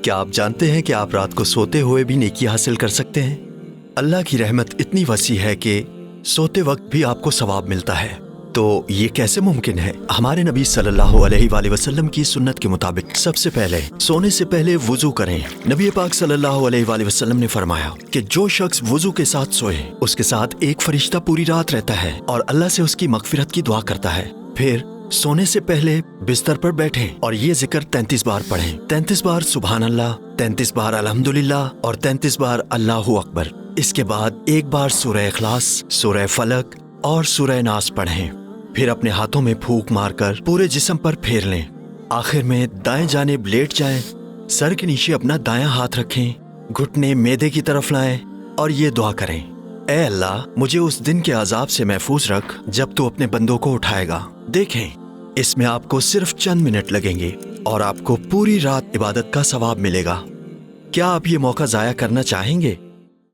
کیا آپ جانتے ہیں کہ آپ رات کو سوتے ہوئے بھی نیکی حاصل کر سکتے ہیں؟ اللہ کی رحمت اتنی وسیع ہے کہ سوتے وقت بھی آپ کو ثواب ملتا ہے۔ تو یہ کیسے ممکن ہے؟ ہمارے نبی صلی اللہ علیہ وآلہ وسلم کی سنت کے مطابق سب سے پہلے سونے سے پہلے وضو کریں۔ نبی پاک صلی اللہ علیہ وآلہ وسلم نے فرمایا کہ جو شخص وضو کے ساتھ سوئے اس کے ساتھ ایک فرشتہ پوری رات رہتا ہے اور اللہ سے اس کی مغفرت کی دعا کرتا ہے۔ پھر سونے سے پہلے بستر پر بیٹھیں اور یہ ذکر 33 بار پڑھیں۔ 33 بار سبحان اللہ، 33 بار الحمدللہ اور 33 بار اللہ اکبر۔ اس کے بعد ایک بار سورہ اخلاص، سورہ فلق اور سورہ ناس پڑھیں۔ پھر اپنے ہاتھوں میں پھونک مار کر پورے جسم پر پھیر لیں۔ آخر میں دائیں جانب لیٹ جائیں، سر کے نیچے اپنا دایاں ہاتھ رکھیں، گھٹنے معدے کی طرف لائیں اور یہ دعا کریں: اے اللہ، مجھے اس دن کے عذاب سے محفوظ رکھ جب تو اپنے بندوں کو اٹھائے گا۔ دیکھیں، اس میں آپ کو صرف چند منٹ لگیں گے اور آپ کو پوری رات عبادت کا ثواب ملے گا۔ کیا آپ یہ موقع ضائع کرنا چاہیں گے؟